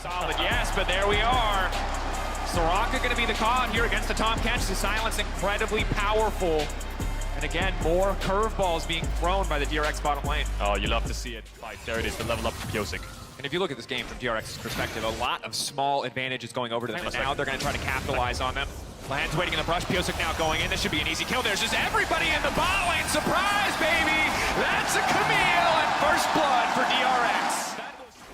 Solid, yes, but there we are. Soraka going to be the call here against the Tom Catch. The silence incredibly powerful. And again, more curveballs being thrown by the DRX bottom lane. Oh, you love to see it. Fight. There it is, the level up from Pyosik. And if you look at this game from DRX's perspective, a lot of small advantages going over to them. And now they're going to try to capitalize on them. Lehends waiting in the brush. Pyosik now going in. This should be an easy kill. There's just everybody in the bot lane. Surprise, baby! That's a Camille and first blood for DRX.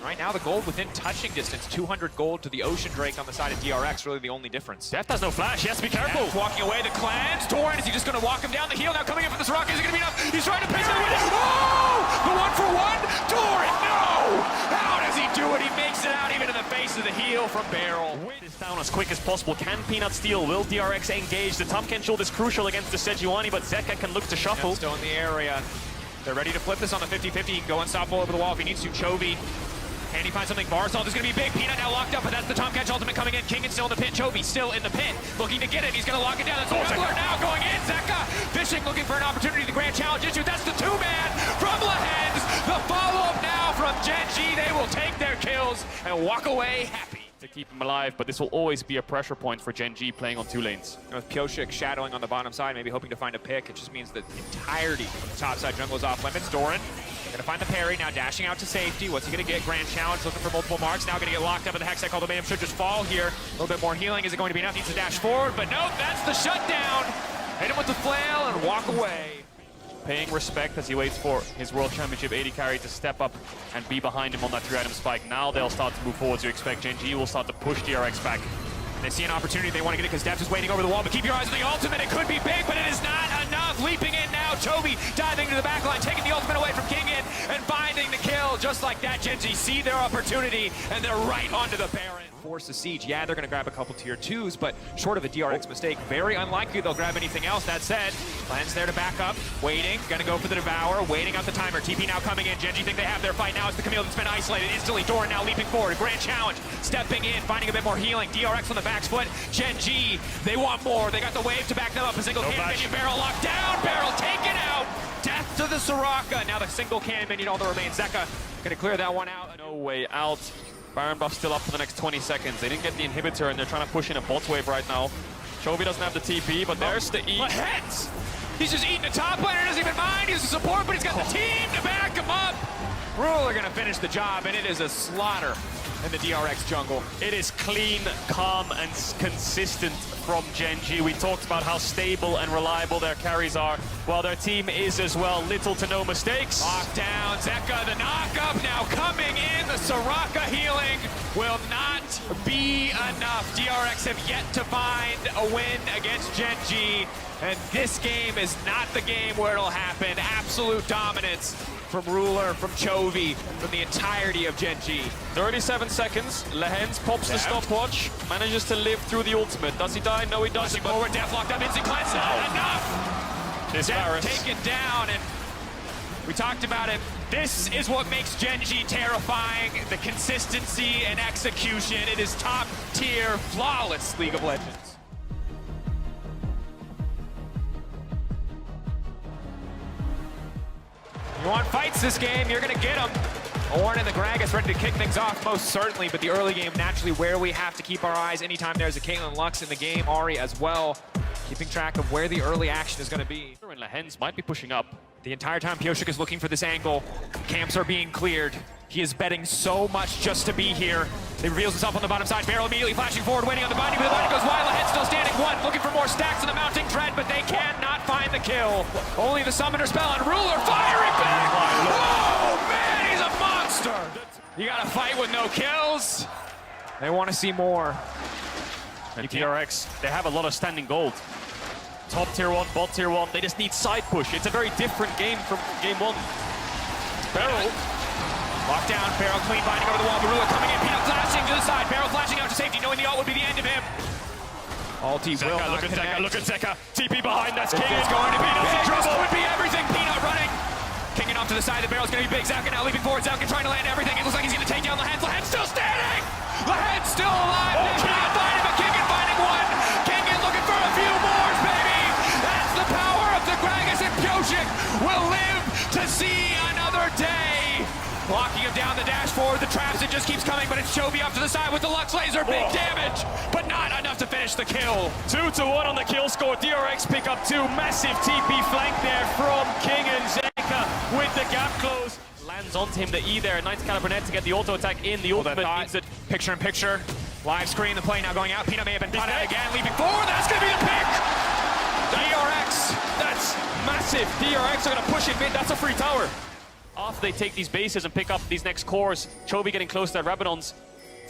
Right now, the gold within touching distance, 200 gold to the Ocean Drake on the side of DRX, really the only difference. Deft has no flash, yes, be careful. Deft walking away, the cleanse. Doran, is he just going to walk him down the heel? Now coming in for this rock, is it going to be enough? He's trying to pinch it away. Oh! The 1-for-1? Doran, no! How does he do it? He makes it out even in the face of the heel from BeryL. Win this down as quick as possible. Can Peanut steal? Will DRX engage? The Tomken shield is crucial against the Sejuani, but Zeka can look to shuffle. Still in the area. They're ready to flip this on the 50-50. He can go unstoppable over the wall if he needs to. Chovy. Can he find something? Barzal is going to be big. Peanut now locked up, but that's the Tom Catch ultimate coming in. Kingen still in the pit. Chovy still in the pit. Looking to get it. He's going to lock it down. That's Bizzle now going in. Zeka fishing, looking for an opportunity. The grand challenge issue. That's the two-man from Lehends. The follow-up now from Gen G. They will take their kills and walk away happy. To keep him alive, but this will always be a pressure point for Gen G playing on two lanes. With Pyosik shadowing on the bottom side, maybe hoping to find a pick. It just means that the entirety of the top side jungle is off limits. Doran gonna find the parry, now dashing out to safety. What's he gonna get? Grand challenge, looking for multiple marks. Now gonna get locked up in the Hextech. All the mayhem should just fall here. A little bit more healing. Is it going to be enough? Needs to dash forward, but nope, that's the shutdown. Hit him with the flail and walk away. Paying respect as he waits for his World Championship AD carry to step up and be behind him on that 3-item spike. Now they'll start to move forward. You expect Gen G will start to push DRX back. They see an opportunity, they want to get it because Deft is waiting over the wall, but keep your eyes on the ultimate. It could be big, but it is not enough. Leaping in now, Chovy diving to the back line, taking the ultimate away from Kingen and finding the kill. Just like that, Gen G see their opportunity, and they're right onto the Baron. Force the siege. Yeah, they're going to grab a couple tier 2s, but short of a DRX mistake, very unlikely they'll grab anything else. That said, Lehends there to back up, waiting, going to go for the Devour, waiting out the timer. TP now coming in. Gen G think they have their fight. Now it's the Camille that's been isolated instantly. Doran now leaping forward. Grand challenge, stepping in, finding a bit more healing. DRX on the back foot. Gen G, they want more. They got the wave to back them up. A single cannon minion, BeryL locked down. BeryL taken out. Death to the Soraka. Now the single cannon minion, all that remains. Zeka going to clear that one out. No way out. Baron buff still up for the next 20 seconds. They didn't get the inhibitor, and they're trying to push in a bot wave right now. Chovy doesn't have the TP, but there's the E. Lehends! He's just eating the top laner, doesn't even mind. He's a support, but he's got the team to back him up. BeryL are going to finish the job, and it is a slaughter in the DRX jungle. It is clean, calm, and consistent from Gen G. We talked about how stable and reliable their carries are. Well, their team is as well. Little to no mistakes. Locked down. Zeka, the knock-up now coming in. The Soraka healing will not be enough. DRX have yet to find a win against Gen G. And this game is not the game where it'll happen. Absolute dominance from Ruler, from Chovy, from the entirety of Gen G. 37 seconds. Lehends pops the stopwatch, manages to live through the ultimate. Does he die? No, he doesn't. Forward, Deft locked up, instant cleanse. Not enough! Deft taken down, and we talked about it. This is what makes Gen G terrifying. The consistency and execution. It is top tier, flawless League of Legends. You want fights this game, you're going to get them. Ornn and the Gragas ready to kick things off, most certainly, but the early game naturally where we have to keep our eyes anytime there's a Caitlyn Lux in the game, Ahri as well, keeping track of where the early action is going to be. And Lehends might be pushing up. The entire time Pyosik is looking for this angle. Camps are being cleared. He is betting so much just to be here. He reveals himself on the bottom side. BeryL immediately flashing forward, waiting on the binding, but the binding goes wide. Lehends still standing one, looking for more stacks in the mounting dread, but they cannot find the kill. Only the summoner spell and Ruler firing back. Oh man, he's a monster. You got to fight with no kills. They want to see more. And DRX, they have a lot of standing gold. Top tier 1, bot tier 1, they just need side push. It's a very different game from game 1. BeryL. Locked down, BeryL clean binding over the wall. Ruler coming in, Peanut flashing to the side. BeryL flashing out to safety, knowing the ult would be the end of him. Ulti will not look at connect. Zeka, look at Zeka. TP behind, that's Kingen. It's going to be no trouble. This would be everything. Peanut running. Kingen off to the side. The BeryL's going to be big. Zeka now leaping forward. Zeka trying to land everything. It looks like he's going to take down Lehends. Lehends still standing. Lehends still alive. They can't find him, but Kingen finding one. Kingen looking for a few more, baby. That's the power of the Gragas, and Pyosik will live to see another day. Blocking him down the dash forward. The traps, it just just keeps coming, but it's Chovy off to the side with the Lux Laser. Big damage, but not enough to finish the kill. 2-1 on the kill score. DRX pick up 2. Massive TP flank there from Kingen. Zeka with the gap close. Lands onto him the E there. 90 caliber net to get the auto attack in. The ultimate means that picture in picture. Live screen, the play now going out. Peanut may have been caught out again, leaping forward. That's going to be the pick. DRX. that's massive. DRX are going to push it mid. That's a free tower. After they take these bases and pick up these next cores, Chovy getting close to that Rabadon's.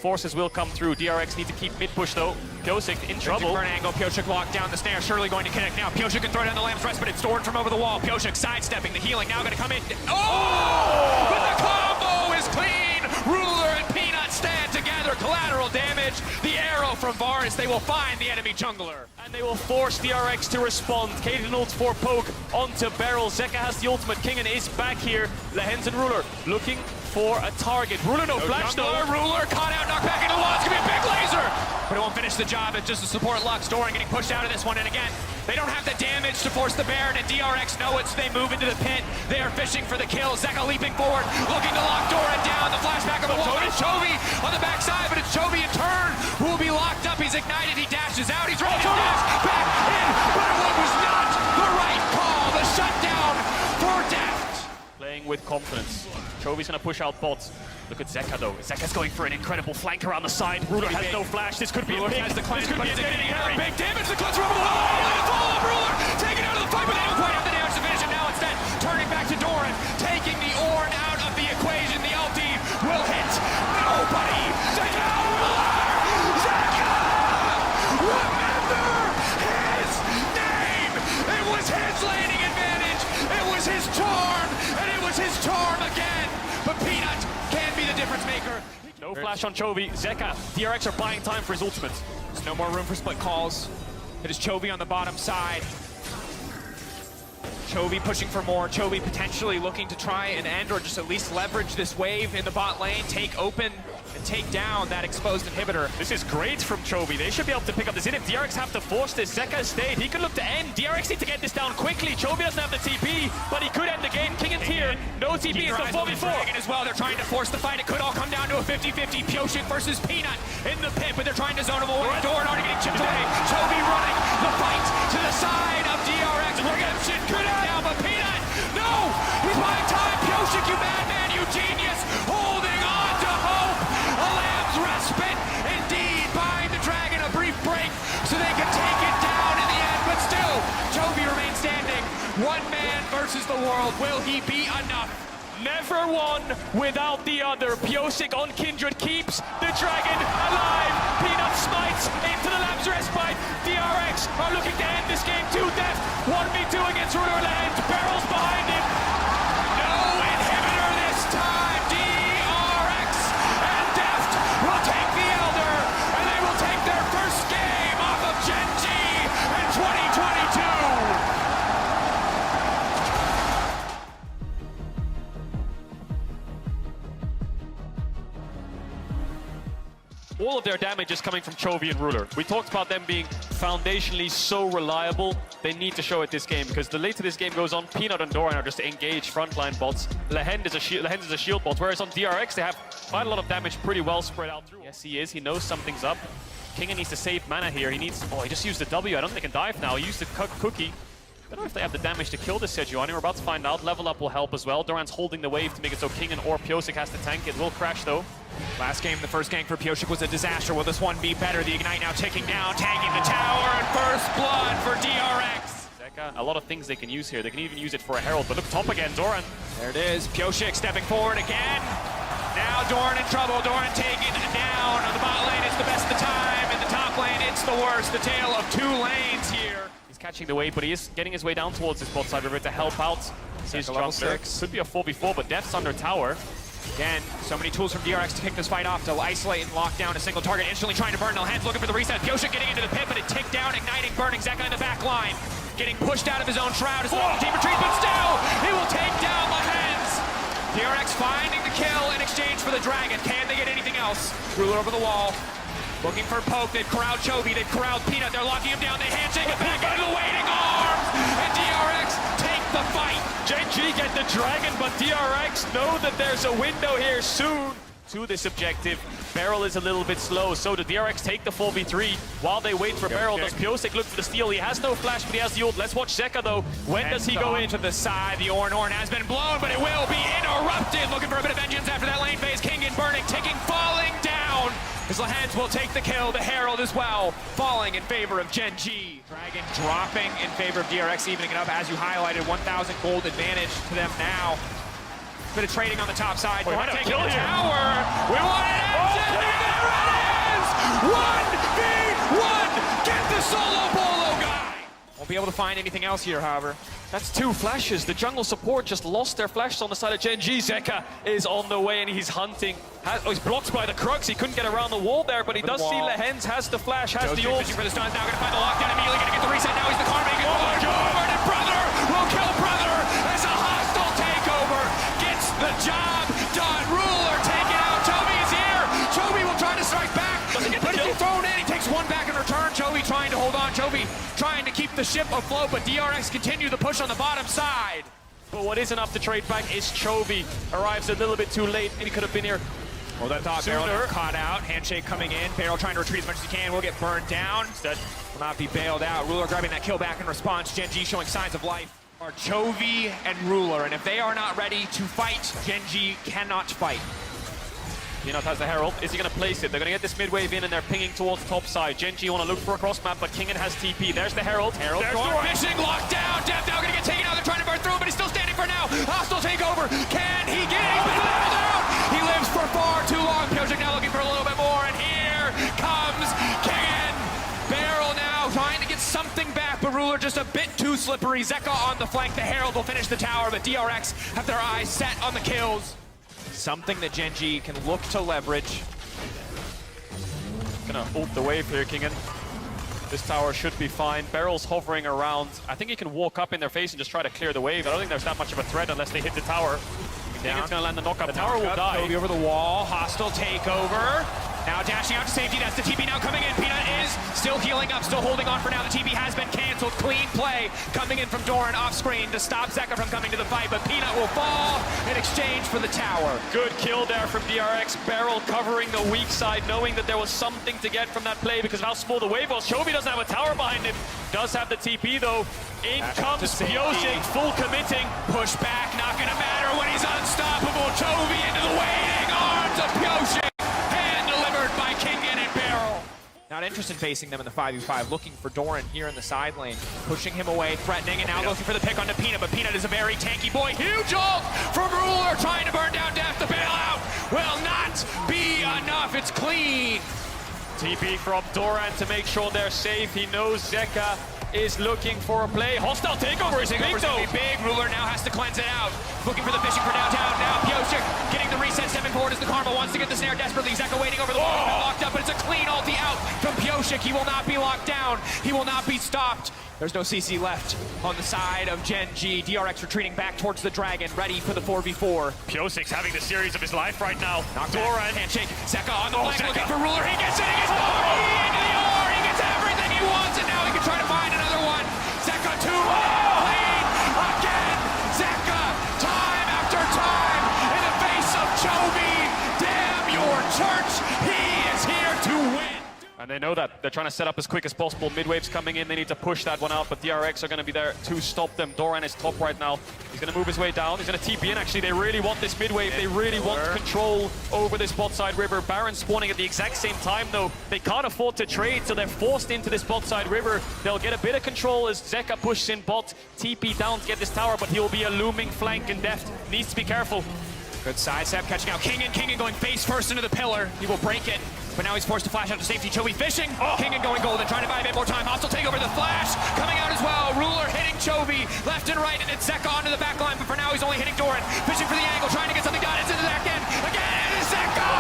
Forces will come through. DRX need to keep mid push though. Pyosik in trouble. For an angle. Pyosik locked down the snare. Surely going to connect now. Pyosik can throw down the Lamb's Rest, but it's Doran from over the wall. Pyosik sidestepping. The healing now going to come in. Oh! But the combo is clean. Ruler and Peanut stand together. Collateral damage. The arrow from Varus. They will find the enemy jungler. And they will force DRX to respond. Kaden ults for poke onto BeryL. Zeka has the ultimate. Kingen is back here. Lehends and Ruler looking for a target. Ruler no flash though. Ruler caught out, knocked back into the wall. It's gonna be a big laser, but it won't finish the job. It's just a support Lux. Doran getting pushed out of this one, and again, they don't have the damage to force the Baron, and DRX know it, so they move into the pit. They are fishing for the kill. Zeka leaping forward, looking to lock Doran down. The flashback of the wall, but it's Chovy on the backside, but it's Chovy in turn who will be locked up. He's ignited, he dashes out, he's ready to dash back in, but it was not the right call. The shutdown for Deft. Playing with confidence. Chovy's gonna push out bots. Look at Zeka though. Zeka's going for an incredible flank around the side. Ruler has no flash. This could be a pick. This could be a big damage. The clutch from the wall. Follow up Ruler, taking out of the fight, but they don't quite have the damage to finish him. Now instead, turning back to Doran, taking the Ornn out of the equation. The ulti will hit nobody. Zeka, Zeka! Remember his name. It was his landing advantage. It was his charm, and it was his charm again. But Peanut can be the difference maker. No flash on Chovy. Zeka, DRX are buying time for his ultimate. There's no more room for split calls. It is Chovy on the bottom side. Chovy pushing for more. Chovy potentially looking to try and end or just at least leverage this wave in the bot lane, take open, and take down that exposed inhibitor. This is great from Chovy. They should be able to pick up this inhib. DRX have to force this. Zeka stayed. He could look to end. DRX need to get this down quickly. Chovy doesn't have the TP, but he could end the game. Kingen's here. No TP. It's the 4v4. As well. They're trying to force the fight. It could all come down to a 50-50. Pyosik versus Peanut in the pit, but they're trying to zone him away. Doran already getting chipped away. Chovy running the fight to the side of DRX. Redemption coming down, but Peanut, no! He's buying time. Pyosik, you madman, you genius, holding on to hope. A Lamb's respite, indeed, buying the Dragon a brief break so they can take it down in the end, but still, Chovy remains standing. One man versus the world. Will he be enough? Never one without the other. Pyosik on Kindred keeps the Dragon alive. Peanut smites into the Lamb's respite. DRX are looking to end this game to Deft. 1v2 against Ruler Lehends. BeryL's behind him. No inhibitor this time. DRX and Deft will take the Elder, and they will take their first game off of Gen G in 2022. All of their damage is coming from Chovy and Ruler. We talked about them being foundationally so reliable. They need to show it this game, because the later this game goes on, Peanut and Doran are just engaged frontline bots. Lehends is a shield bot, whereas on DRX they have quite a lot of damage pretty well spread out through. Yes, he is. He knows something's up. Kingen needs to save mana here. He needs... Oh, he just used the W. I don't think they can dive now. He used the cookie. I don't know if they have the damage to kill this Sejuani. We're about to find out. Level up will help as well. Doran's holding the wave to make it so Kingen or Pyosik has to tank. It will crash though. Last game, the first gank for Pyosik was a disaster. Will this one be better? The Ignite now ticking down, tagging the tower, and first blood for DRX. Zeka, a lot of things they can use here. They can even use it for a Herald, but look, top again, Doran. There it is. Pyosik stepping forward again. Now Doran in trouble. Doran taken down. On the bot lane, it's the best of the time. In the top lane, it's the worst. The tale of two lanes here. He's catching the wave, but he is getting his way down towards his bot side river to help out his jungler. Could be a 4v4, but Deft's under tower. Again, so many tools from DRX to kick this fight off, to isolate and lock down a single target, instantly trying to burn. Lehends looking for the reset. Pyosik getting into the pit, but it ticked down, igniting, burning. Zeka in the back line, getting pushed out of his own shroud as the team retreats, but still, he will take down Lehends. DRX finding the kill in exchange for the Dragon. Can they get anything else? Ruler over the wall, looking for poke. They've corralled Chovy, they've corralled Peanut. They're locking him down. They handshake it back into the waiting arms, and DRX take the fight. Gen G get the Dragon, but DRX know that there's a window here soon to this objective. BeryL is a little bit slow, so the DRX take the 4v3 while they wait for BeryL. Does Pyosik look for the steal? He has no flash, but he has the ult. Let's watch Zeka though. When does he go in? To the side, the horn has been blown, but it will be interrupted. Looking for a bit of vengeance after that lane phase. Kingen burning, falling down. As Lehends will take the kill, the Herald as well, falling in favor of Gen.G. Dragon dropping in favor of DRX, evening it up, as you highlighted, 1,000 gold advantage to them now. Bit of trading on the top side. We want to kill the here. Tower. We want it. There it is! 1v1! Get the solo bolo guy! Won't be able to find anything else here, however. That's 2 flashes. The jungle support just lost their flashes on the side of Gen.G. Zeka is on the way and he's hunting. He's blocked by the Crux. He couldn't get around the wall there, but he does see Lehends has the flash, has the ult. For the stuns now, gonna find the lockdown, immediately gonna get the reset. Now he's the Karma. Oh my God! And brother will kill brother as a hostile takeover gets the job done. Ruler taken out. Chovy is here. Chovy will try to strike back, but he's thrown in. He takes one back in return. Chovy trying to hold on. Chovy trying to keep the ship afloat, but DRX continue the push on the bottom side. But what is enough to trade back is Chovy. Arrives a little bit too late. Maybe could have been here. Well, that thought BeryL caught out. Handshake coming in. BeryL trying to retreat as much as he can. Will get burned down. Instead, will not be bailed out. Ruler grabbing that kill back in response. Gen.G showing signs of life. Are Chovy and Ruler, and if they are not ready to fight, Gen.G cannot fight. Peanut has the Herald. Is he going to place it? They're going to get this mid-wave in and they're pinging towards top side. Gen.G want to look for a cross map, but Kingen has TP. There's the Herald. There's Doran fishing, locked down. Deft now going to get taken out. They're trying to burn through him, but he's still standing for now. Hostile takeover. Can he get it? He's been held out. He lives for far too long. Pyosik now looking for a little bit more, and here comes Kingen. BeryL now trying to get something back, but Ruler just a bit too slippery. Zeka on the flank. The Herald will finish the tower, but DRX have their eyes set on the kills. Something that Gen.G can look to leverage. Gonna ult the wave here, Kingen. This tower should be fine. BeryL's hovering around. I think he can walk up in their face and just try to clear the wave. I don't think there's that much of a threat unless they hit the tower. Kingen's gonna land the knockup. The tower will die. Chovy over the wall. Hostile takeover. Now dashing out to safety. That's the TP now coming in. Peanut is still healing up, still holding on for now. The TP has been canceled. Clean play coming in from Doran off screen to stop Zeka from coming to the fight, but Peanut will fall in exchange for the tower. Good kill there from DRX. BeryL covering the weak side, knowing that there was something to get from that play because of how small the wave was. Chovy doesn't have a tower behind him. Does have the TP though. In comes Pyosik, full committing. Push back, not gonna matter when he's unstoppable. Chovy into the waiting arms of Pyosik. By Kingen and BeryL. Not interested in facing them in the 5v5. Looking for Doran here in the side lane. Pushing him away, threatening, and now looking for the pick onto Peanut. But Peanut is a very tanky boy. Huge ult from Ruler trying to burn down Deft. The bailout will not be enough. It's clean. TP from Doran to make sure they're safe. He knows Zeka is looking for a play. Hostile takeover is big though. Big. Ruler now has to cleanse it out. Looking for the fishing for downtown. Now Pyosik getting the reset, stepping forward as the Karma wants to get the snare desperately. Zeka waiting over the wall. He's been locked up, but it's a clean ulti out from Pyosik. He will not be locked down. He will not be stopped. There's no Ceci left on the side of Gen.G. DRX retreating back towards the Dragon, ready for the 4v4. Pyosik's having the series of his life right now. Doran handshake. Zeka on the flank looking for Ruler. He gets it. He gets into the R. He gets everything he wants, and now he can try to find another one. Zeka 2 lane again. Zeka time after time in the face of Chovy. Damn your church. He is here to win. And they know that. They're trying to set up as quick as possible. Mid-wave's coming in. They need to push that one out, but DRX are going to be there to stop them. Doran is top right now. He's going to move his way down. He's going to TP in, actually. They really want this mid-wave. They really want control over this bot side river. Baron spawning at the exact same time, though. They can't afford to trade, so they're forced into this bot side river. They'll get a bit of control as Zeka pushes in bot. TP down to get this tower, but he'll be a looming flank, and Deft needs to be careful. Good sidestep, catching out Kingen. Kingen going face first into the pillar. He will break it, but now he's forced to flash out to safety. Chovy fishing. Kingen going golden, trying to buy a bit more time. Hostile takeover, the flash coming out as well. Ruler hitting Chovy left and right, and it's Zeka onto the back line, but for now he's only hitting Doran. Fishing for the angle, trying to get something done. It's into the back end. Again, it is Zeka!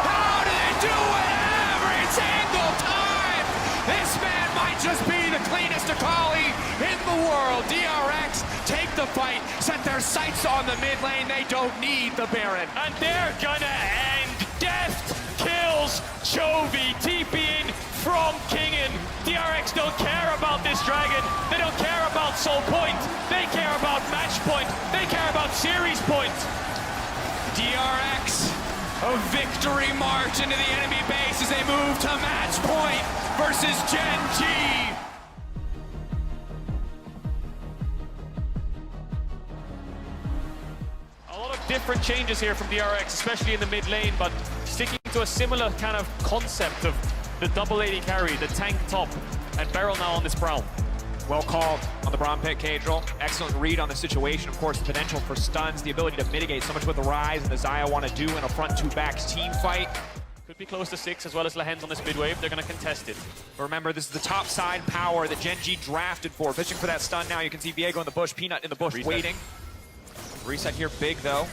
How do they do it every single time? This man might just be the cleanest Akali in the world. DRX take the fight, set their sights on the mid lane. They don't need the Baron. And they're gonna end. Deft kills Chovy, TPing from Kingen. DRX don't care about this dragon. They don't care about soul point. They care about match point. They care about series point. DRX A victory march into the enemy base as they move to match point versus Gen G. A lot of different changes here from DRX, especially in the mid lane, but sticking to a similar kind of concept of the double AD carry, the tank top, and BeryL now on this Brown. Well called on the Braum pick, Cadril. Excellent read on the situation. Of course, the potential for stuns, the ability to mitigate so much what the Rise and the Xayah want to do in a front two backs team fight. Could be close to 6 as well as Lehends on this mid wave. They're going to contest it. But remember, this is the top side power that Gen G drafted for. Fishing for that stun now. You can see Viego in the bush, Peanut in the bush waiting. Reset here big though.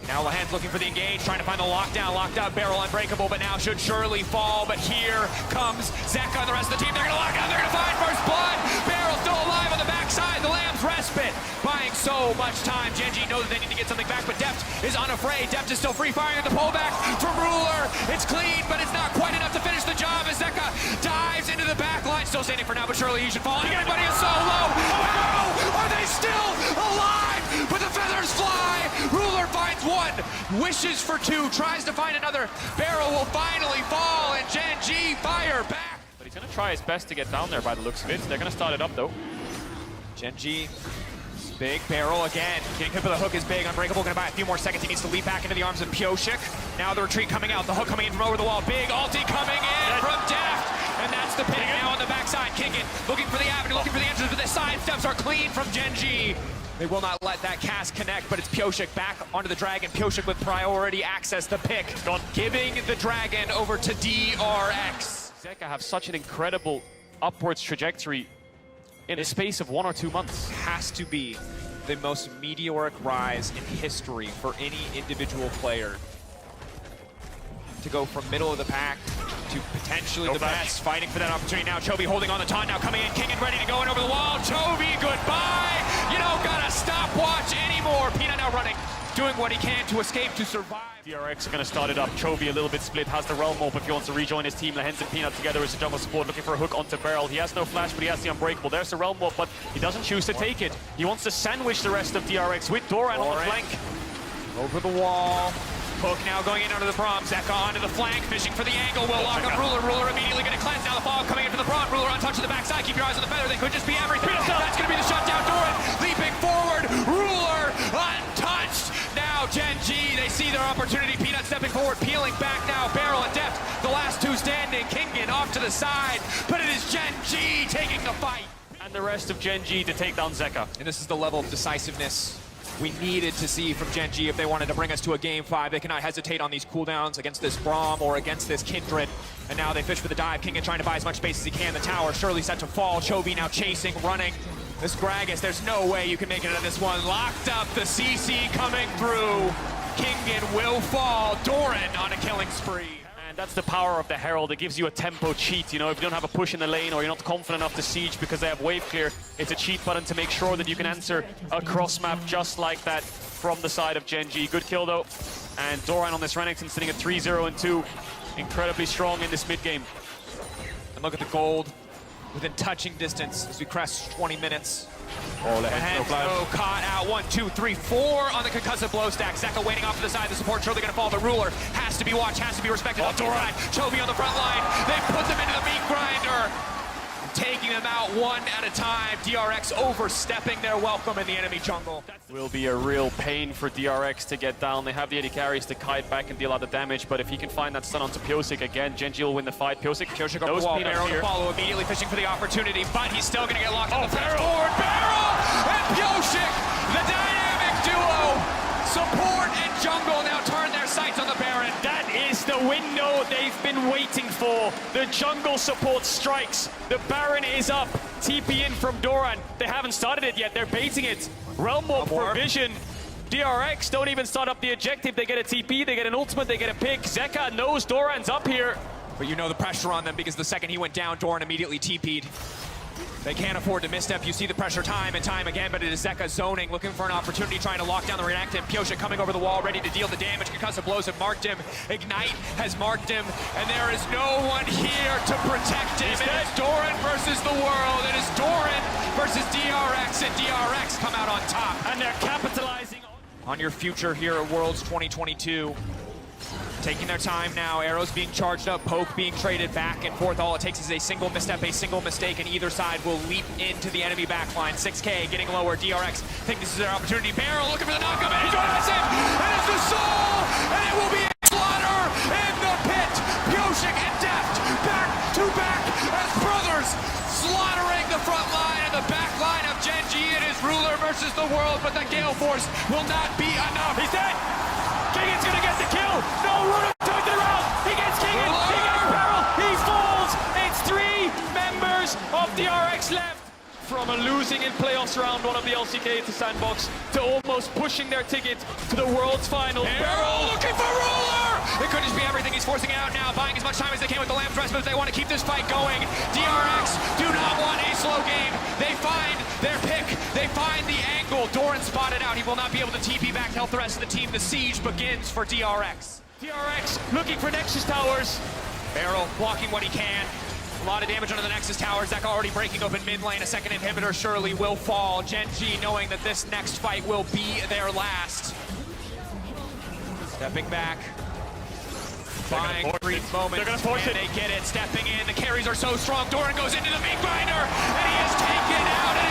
Now Lehends looking for the engage, trying to find the lockdown. Locked out BeryL unbreakable, but now should surely fall. But here comes Zeka and the rest of the team. They're going to lock out. They're going to find first blood. BeryL still alive on the backside. The Lamb's respite. Buying so much time. Gen G knows that they need to get something back, but Deft is unafraid. Deft is still free firing at the pullback from Ruler. It's clean, but it's not quite enough to finish the job as Zeka dives into the back line. Still standing for now, but surely he should fall. And everybody is so low. Oh, are they still alive? But the feathers fly. Ruler finds one, wishes for 2, tries to find another. BeryL will finally fall, and Gen G fire back. But he's going to try his best to get down there by the looks of it. They're going to start it up though. Gen G, big BeryL again. Getting hit with the hook is big. Unbreakable going to buy a few more seconds. He needs to leap back into the arms of Pyosik. Now the retreat coming out. The hook coming in from over the wall. Big ulti coming in from Deft. And that's the pick now on the backside. Kingen looking for the avenue, looking for the entrance, but the side steps are clean from Gen G. They will not let that cast connect, but it's Pyosik back onto the Dragon. Pyosik with priority access, the pick. Giving the Dragon over to DRX. Zeka have such an incredible upwards trajectory in a space of 1 or 2 months. Has to be the most meteoric rise in history for any individual player. To go from middle of the pack to potentially the best, fighting for that opportunity now. Chovy holding on the taunt now, coming in, Kingen ready to go in over the wall. Chovy, goodbye! You don't got a stopwatch anymore. Peanut now running, doing what he can to escape, to survive. DRX are going to start it up. Chovy a little bit split, has the realm up if he wants to rejoin his team. Lehends and Peanut together as a jungle support, looking for a hook onto BeryL. He has no flash, but he has the unbreakable. There's the realm up, but he doesn't choose to take it. He wants to sandwich the rest of DRX with Doran on the flank. Over the wall. Hook now going in under the Braum. Zeka onto the flank, fishing for the angle. Will lock up Ruler. Ruler immediately going to cleanse. Now the fog coming in from the Braum. Ruler untouched to the backside. Keep your eyes on the feather. They could just be everything. That's going to be the shutdown. Doran leaping forward. Ruler untouched. Now Gen G, they see their opportunity. Peanut stepping forward, peeling back now. BeryL and Deft, the last 2 standing. Kingen off to the side, but it is Gen G taking the fight. And the rest of Gen G to take down Zeka. And this is the level of decisiveness we needed to see from Gen G if they wanted to bring us to a game 5. They cannot hesitate on these cooldowns against this Braum or against this Kindred. And now they fish for the dive. Kingen trying to buy as much space as he can. The tower surely set to fall. Chovy now chasing, running. This Gragas, there's no way you can make it out of this one. Locked up, the CC coming through. Kingen will fall. Doran on a killing spree. And that's the power of the Herald. It gives you a tempo cheat. You know, if you don't have a push in the lane or you're not confident enough to siege because they have wave clear, it's a cheat button to make sure that you can answer a cross map just like that from the side of Gen G. Good kill though. And Doran on this Renekton sitting at 3-0 and 2. Incredibly strong in this mid game. And look at the gold within touching distance as we crest 20 minutes. Oh, Lehends caught out. 1, 2, 3, 4 on the concussive blow stack. Zeka waiting off to the side. The support surely going to fall. The Ruler has to be watched, has to be respected. Doran, Chovy on the front line. They put them into the meat grinder. Taking them out one at a time. DRX overstepping their welcome in the enemy jungle. Will be a real pain for DRX to get down. They have the AD carries to kite back and deal out the damage, but if he can find that stun onto Pyosik again, Gen G will win the fight. Pyosik over the wall. BeryL to follow, immediately fishing for the opportunity, but he's still going to get locked on the fast forward. BeryL and Pyosik, the dynamic duo. Support and jungle now turn their sights on the Baron. That is the window they've been waiting for. The jungle support strikes. The Baron is up. TP in from Doran. They haven't started it yet. They're baiting it. Realm Warp for Vision. DRX don't even start up the objective. They get a TP, they get an ultimate, they get a pick. Zeka knows Doran's up here. But you know the pressure on them because the second he went down, Doran immediately TP'd. They can't afford to misstep. You see the pressure time and time again, but it is Zeka zoning, looking for an opportunity, trying to lock down the Renekton. Pyosik coming over the wall, ready to deal the damage. Concussive blows have marked him. Ignite has marked him, and there is no one here to protect him. It is Doran versus the world. It is Doran versus DRX, and DRX come out on top. And they're capitalizing on your future here at Worlds 2022. Taking their time now, arrows being charged up, poke being traded back and forth. All it takes is a single misstep, a single mistake, and either side will leap into the enemy backline. 6K getting lower, DRX think this is their opportunity. BeryL looking for the knockup, and he's massive! And it's the soul! And it will be a slaughter in the pit! Pyosik and Deft back to back as brothers slaughtering the front line and the back line of Genji. It is ruler versus the world, but the Gale Force will not be enough. He's dead! Kingen's gonna get the kill! No, ruler turns it around! He gets Kingen! He gets BeryL! He falls! It's 3 members of DRX left! From a losing in playoffs round one of the LCK to Sandbox to almost pushing their ticket to the World's Final. BeryL looking for ruler! It could just be everything. He's forcing it out now, buying as much time as they can with the Lamb's Rest, but if they want to keep this fight going, DRX do not want a slow game. They find their pick. They find the angle. Doran spotted out. He will not be able to TP back to help the rest of the team. The siege begins for DRX. DRX looking for Nexus towers. BeryL blocking what he can. A lot of damage under the Nexus towers. Zeka already breaking open mid lane. A second inhibitor surely will fall. Genji knowing that this next fight will be their last. Stepping back. Buying a brief moment. They're gonna force it. They get it. Stepping in. The carries are so strong. Doran goes into the meat grinder. And he is taken out.